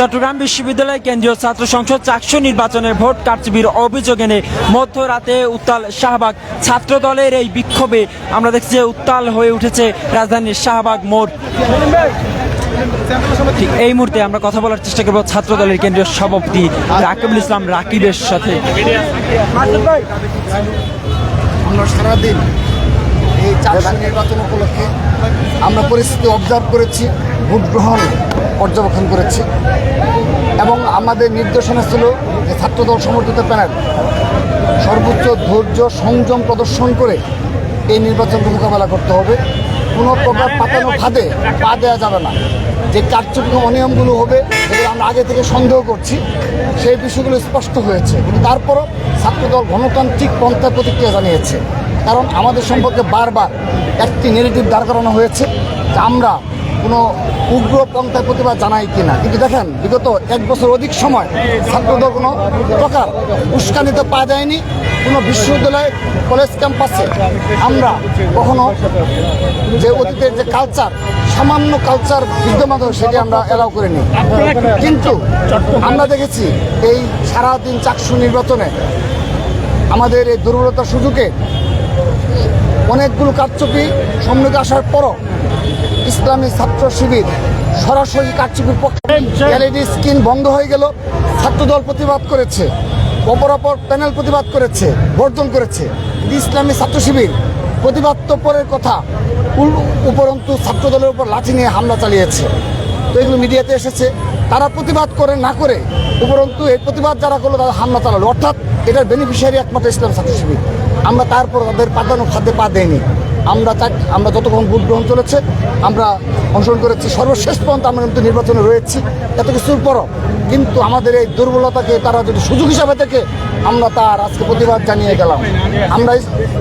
চট্টগ্রাম বিশ্ববিদ্যালয় কেন্দ্রীয় ছাত্র সংসদ চাকসু নির্বাচনের ভোট কারচুপির অভিযোগ এনে মধ্যরাতে উত্তাল শাহবাগ ছাত্র দলের এই বিক্ষোভে আমরা দেখছি যে উত্তাল হয়ে উঠেছে রাজধানীর শাহবাগ মোড়। ঠিক এই মুহূর্তে আমরা কথা বলার চেষ্টা করব ছাত্র দলের কেন্দ্রীয় সভাপতি রাকিবুল ইসলাম রাকিবের সাথে। আমরা সারাদিন এই চাকসু নির্বাচন উপলক্ষে আমরা পরিস্থিতি অবজার্ভ করেছি, ভোট গ্রহণ পর্যবেক্ষণ করেছি এবং আমাদের নির্দেশনা ছিল যে ছাত্রদল সমর্থিত প্যানেল সর্বোচ্চ ধৈর্য সংযম প্রদর্শন করে এই নির্বাচনকে মোকাবেলা করতে হবে। কোনো প্রকার পাতানো ফাঁদে পা দেওয়া যাবে না। যে কারচুপি অনিয়মগুলো হবে এগুলো আমরা আগে থেকে সন্দেহ করছি, সেই বিষয়গুলো স্পষ্ট হয়েছে। কিন্তু তারপরও ছাত্রদল গণতান্ত্রিক পন্থায় প্রতিক্রিয়া জানিয়েছে, কারণ আমাদের সম্পর্কে বারবার একটি নেগেটিভ দাঁড় করানো হয়েছে যে আমরা কোনো উগ্র পন্থায় প্রতিবাদ জানাই কিনা। কিন্তু দেখেন, বিগত এক বছর অধিক সময় ছাত্রদল কোনো প্রকার উস্কানিতে পা দেয়নি। কোনো বিশ্ববিদ্যালয় কলেজ ক্যাম্পাসে আমরা কখনো যে অতীতের যে কালচার, সামান্য কালচার বিদ্যমান সেটি আমরা এলাও করিনি। কিন্তু আমরা দেখেছি এই সারাদিন চাকসু নির্বাচনে আমাদের এই দুর্বলতার সুযোগে অনেকগুলো কারচুপি সম্মুখে আসার পরও ইসলামী ছাত্র শিবির সরাসরি কারচুপির পক্ষে এলইডি স্ক্রিন বন্ধ হয়ে গেল। ছাত্রদল প্রতিবাদ করেছে, অপরাপর প্যানেল প্রতিবাদ করেছে, বর্জন করেছে। ইসলামী ছাত্র শিবির প্রতিবাদ তো পরের কথা, উপরন্তু ছাত্রদলের উপর লাঠি নিয়ে হামলা চালিয়েছে। তো এগুলো মিডিয়াতে এসেছে। তারা প্রতিবাদ করে না করে উপরন্তু এই প্রতিবাদ যারা করলো তারা হামলা চালালো, অর্থাৎ এটার বেনিফিশিয়ারি একমাত্র ইসলাম ছাত্র শিবির। আমরা তারপর তাদের পাতানো খাদ্যে পা দেয়নি। আমরা যতক্ষণ ভোট গ্রহণ চলেছে আমরা অংশগ্রহণ করেছি, সর্বশেষ পর্যন্ত আমরা কিন্তু নির্বাচনে রয়েছি। এত কিছুর পরও কিন্তু আমাদের এই দুর্বলতাকে তারা যদি সুযোগ হিসাবে দেখে আমরা তার আজকে প্রতিবাদ জানিয়ে গেলাম। আমরা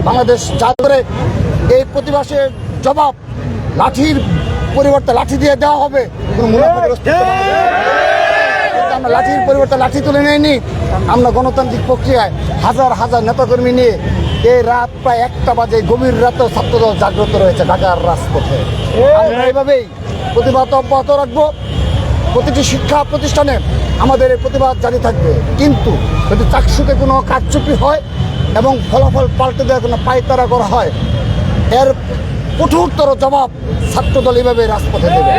বাংলাদেশ যা করে এই প্রতিবাদের জবাব লাঠির পরিবর্তে লাঠি দিয়ে দেওয়া হবে কোনো আমরা লাঠির পরিবর্তে লাঠি তুলে নেয়নি। আমরা গণতান্ত্রিক প্রক্রিয়ায় হাজার হাজার নেতাকর্মী নিয়ে এই রাত প্রায় 1টা বাজে গভীর রাতেও ছাত্রদল জাগ্রত রয়েছে ঢাকার রাজপথে। আমরা এইভাবেই প্রতিবাদ অব্যাহত রাখবো। প্রতিটি শিক্ষা প্রতিষ্ঠানে আমাদের এই প্রতিবাদ জারি থাকবে। কিন্তু যদি চাকসুতে কোনো কারচুপি হয় এবং ফলাফল পাল্টে দেওয়ার কোনো পায়তারা করা হয়, এর কঠোরতর জবাব ছাত্রদল এইভাবে রাজপথে দেবে।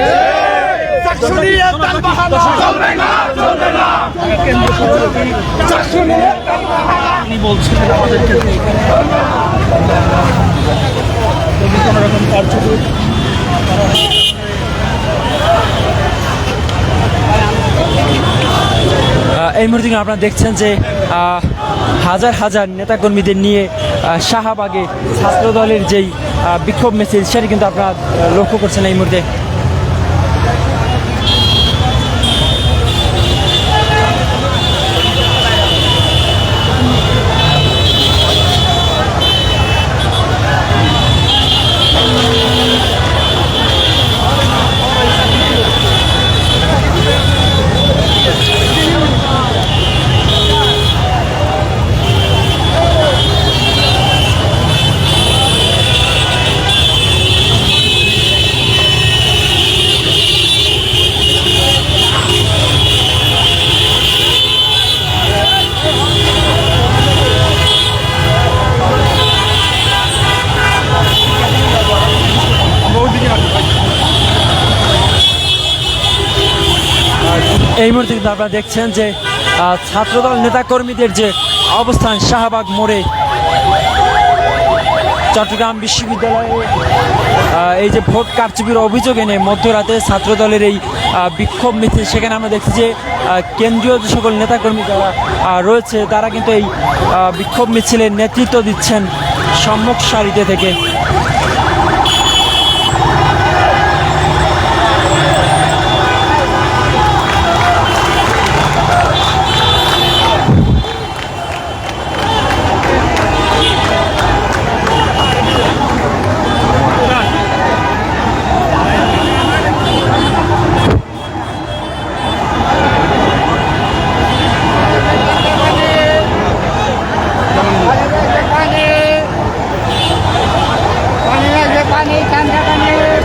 এই মুহূর্তে আপনারা দেখছেন যে হাজার হাজার নেতাকর্মীদের নিয়ে শাহবাগে ছাত্রদলের যেই বিক্ষোভ মিছিল সেটি কিন্তু আপনারা লক্ষ্য করছেন এই মুহূর্তে। এই মুহূর্তে কিন্তু আপনারা দেখছেন যে ছাত্রদল নেতাকর্মীদের যে অবস্থান শাহবাগ মোড়ে চট্টগ্রাম বিশ্ববিদ্যালয়ে এই যে ভোট কারচুপির অভিযোগ এনে মধ্যরাতে ছাত্রদলের এই বিক্ষোভ মিছিল, সেখানে আমরা দেখছি যে কেন্দ্রীয় যে সকল নেতাকর্মী যারা রয়েছে তারা কিন্তু এই বিক্ষোভ মিছিলের নেতৃত্ব দিচ্ছেন সম্মুখ সারিতে থেকে।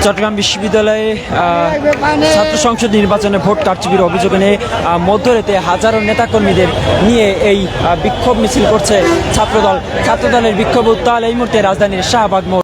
চট্টগ্রাম বিশ্ববিদ্যালয়ে ছাত্র সংসদ নির্বাচনে ভোট কারচুপির অভিযোগ এনে মধ্যরাতে হাজারো নেতাকর্মীদের নিয়ে এই বিক্ষোভ মিছিল করছে ছাত্রদলের বিক্ষোভ উত্তাল এই মুহূর্তে রাজধানীর শাহবাগ মোড়।